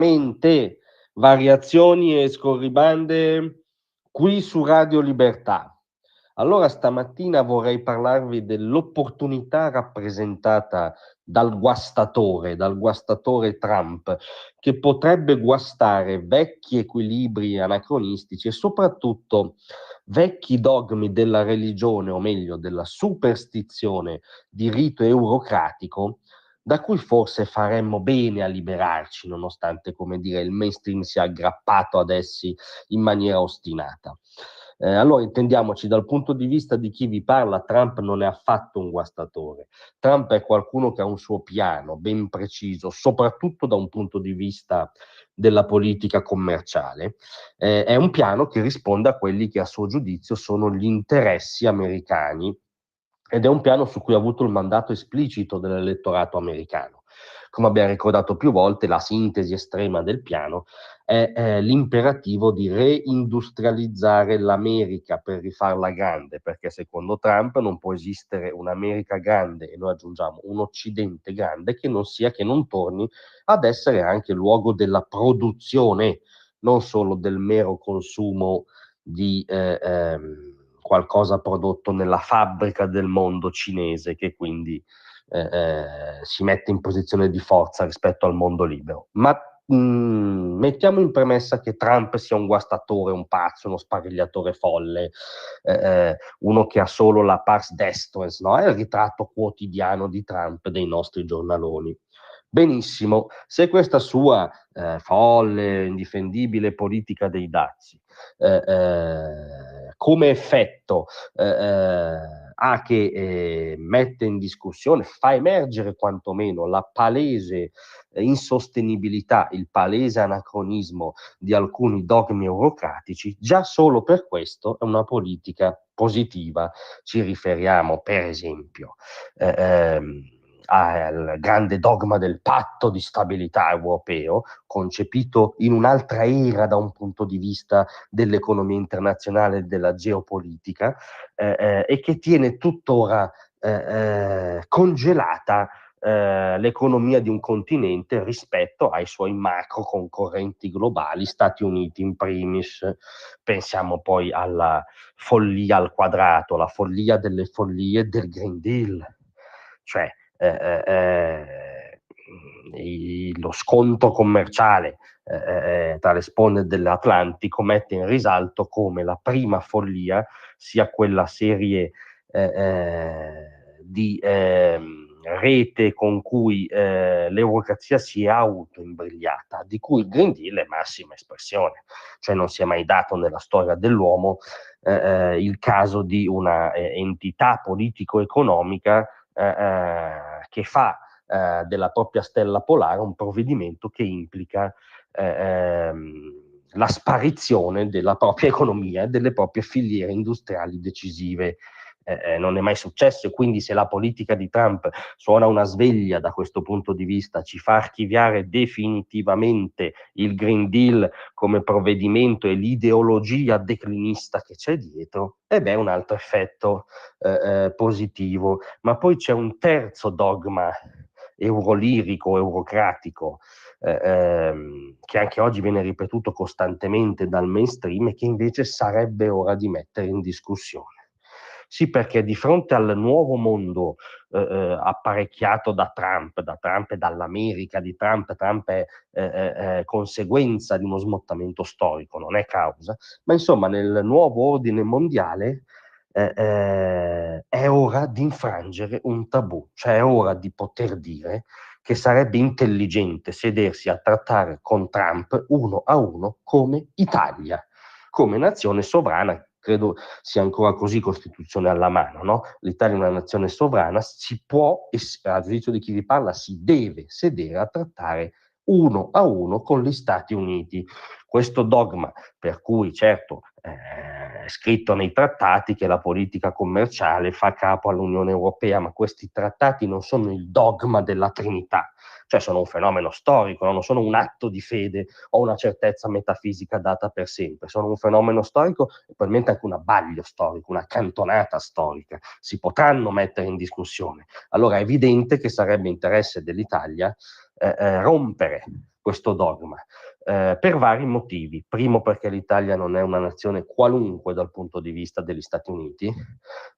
Mente, variazioni e scorribande qui su Radio Libertà. Allora stamattina vorrei parlarvi dell'opportunità rappresentata dal guastatore Trump, che potrebbe guastare vecchi equilibri anacronistici e soprattutto vecchi dogmi della religione, o meglio della superstizione di rito eurocratico, da cui forse faremmo bene a liberarci, nonostante, come dire, il mainstream sia aggrappato ad essi in maniera ostinata. Allora intendiamoci, dal punto di vista di chi vi parla, Trump non è affatto un guastatore. Trump è qualcuno che ha un suo piano ben preciso, soprattutto da un punto di vista della politica commerciale. È un piano che risponde a quelli che a suo giudizio sono gli interessi americani, ed è un piano su cui ha avuto il mandato esplicito dell'elettorato americano. Come abbiamo ricordato più volte, la sintesi estrema del piano è l'imperativo di reindustrializzare l'America per rifarla grande, perché secondo Trump non può esistere un'America grande, e noi aggiungiamo un Occidente grande, che non torni ad essere anche luogo della produzione, non solo del mero consumo di qualcosa prodotto nella fabbrica del mondo cinese, che quindi si mette in posizione di forza rispetto al mondo libero. Ma mettiamo in premessa che Trump sia un guastatore, un pazzo, uno sparigliatore folle, uno che ha solo la pars destrens, no? È il ritratto quotidiano di Trump dei nostri giornaloni. Benissimo, se questa sua folle, indifendibile politica dei dazi come effetto ha che mette in discussione, fa emergere quantomeno la palese insostenibilità, il palese anacronismo di alcuni dogmi eurocratici, già solo per questo è una politica positiva. Ci riferiamo per esempio al grande dogma del patto di stabilità europeo, concepito in un'altra era da un punto di vista dell'economia internazionale e della geopolitica, e che tiene tuttora congelata l'economia di un continente rispetto ai suoi macro concorrenti globali, Stati Uniti in primis. Pensiamo poi alla follia al quadrato, la follia delle follie del Green Deal, cioè lo scontro commerciale tra le sponde dell'Atlantico mette in risalto come la prima follia sia quella serie di rete con cui l'eurocrazia si è autoimbrigliata, di cui il Green Deal è massima espressione. Cioè non si è mai dato nella storia dell'uomo il caso di una entità politico-economica che fa della propria stella polare un provvedimento che implica la sparizione della propria economia e delle proprie filiere industriali decisive. Non è mai successo, e quindi se la politica di Trump suona una sveglia da questo punto di vista, ci fa archiviare definitivamente il Green Deal come provvedimento e l'ideologia declinista che c'è dietro, ed è un altro effetto positivo. Ma poi c'è un terzo dogma eurolirico, eurocratico, che anche oggi viene ripetuto costantemente dal mainstream e che invece sarebbe ora di mettere in discussione. Sì, perché di fronte al nuovo mondo apparecchiato da Trump e dall'America di Trump, Trump è conseguenza di uno smottamento storico, non è causa, ma insomma nel nuovo ordine mondiale è ora di infrangere un tabù, cioè è ora di poter dire che sarebbe intelligente sedersi a trattare con Trump uno a uno come Italia, come nazione sovrana. Credo sia ancora così, Costituzione alla mano, no? L'Italia è una nazione sovrana, si può, e a giudizio di chi vi parla, si deve sedere a trattare uno a uno con gli Stati Uniti. Questo dogma, per cui certo è scritto nei trattati che la politica commerciale fa capo all'Unione Europea, ma questi trattati non sono il dogma della Trinità, cioè sono un fenomeno storico, no? Non sono un atto di fede o una certezza metafisica data per sempre, sono un fenomeno storico e probabilmente anche un abbaglio storico, una cantonata storica, si potranno mettere in discussione. Allora è evidente che sarebbe interesse dell'Italia rompere questo dogma, per vari motivi. Primo, perché l'Italia non è una nazione qualunque dal punto di vista degli Stati Uniti,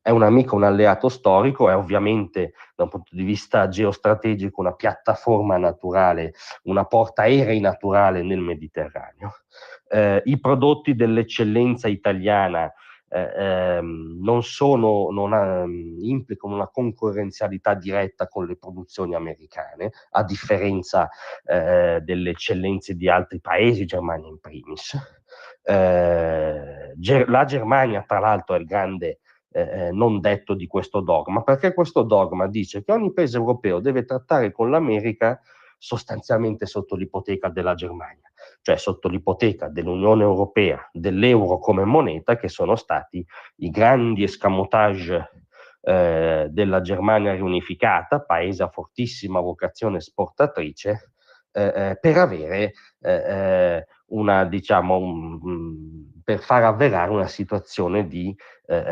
è un amico, un alleato storico, è ovviamente da un punto di vista geostrategico una piattaforma naturale, una portaerei naturale nel Mediterraneo. I prodotti dell'eccellenza italiana implicano una concorrenzialità diretta con le produzioni americane, a differenza delle eccellenze di altri paesi, Germania in primis. La Germania, tra l'altro, è il grande non detto di questo dogma, perché questo dogma dice che ogni paese europeo deve trattare con l'America sostanzialmente sotto l'ipoteca della Germania, cioè sotto l'ipoteca dell'Unione Europea, dell'euro come moneta, che sono stati i grandi escamotage della Germania riunificata, paese a fortissima vocazione esportatrice, per avere per far avverare una situazione di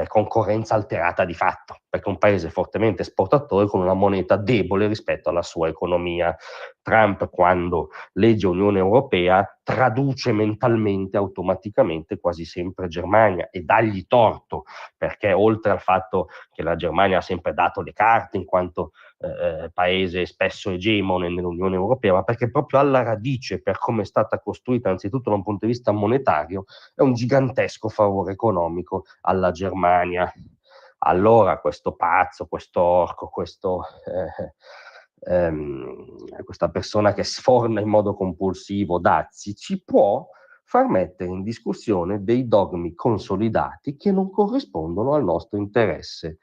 concorrenza alterata di fatto, perché è un paese fortemente esportatore con una moneta debole rispetto alla sua economia. Trump, quando legge Unione Europea, traduce mentalmente, automaticamente, quasi sempre Germania, e dagli torto, perché oltre al fatto che la Germania ha sempre dato le carte in quanto paese spesso egemone nell'Unione Europea, ma perché proprio alla radice, per come è stata costruita, anzitutto da un punto di vista monetario, è un gigantesco favore economico alla Germania. Allora questo pazzo, questo orco, questa persona che sforna in modo compulsivo dazi, ci può far mettere in discussione dei dogmi consolidati che non corrispondono al nostro interesse.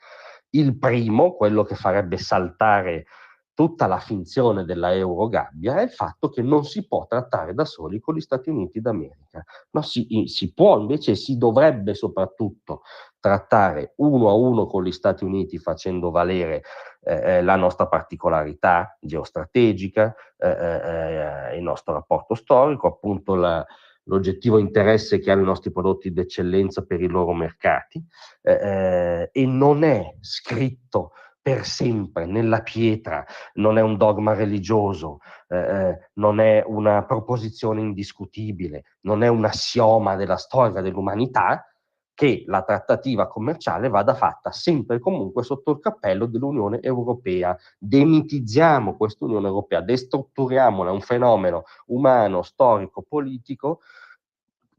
Il primo, quello che farebbe saltare tutta la finzione della Eurogabbia, è il fatto che non si può trattare da soli con gli Stati Uniti d'America, ma si può, invece si dovrebbe soprattutto trattare uno a uno con gli Stati Uniti, facendo valere la nostra particolarità geostrategica, il nostro rapporto storico, appunto l'oggettivo interesse che hanno i nostri prodotti d'eccellenza per i loro mercati, e non è scritto per sempre nella pietra, non è un dogma religioso, non è una proposizione indiscutibile, non è un assioma della storia dell'umanità, che la trattativa commerciale vada fatta sempre e comunque sotto il cappello dell'Unione Europea. Demitizziamo quest'Unione Europea, destrutturiamola, è un fenomeno umano, storico, politico,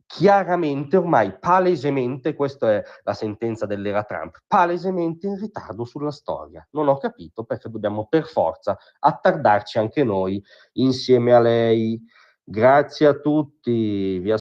chiaramente, ormai palesemente, questa è la sentenza dell'era Trump, palesemente in ritardo sulla storia. Non ho capito perché dobbiamo per forza attardarci anche noi insieme a lei. Grazie a tutti, vi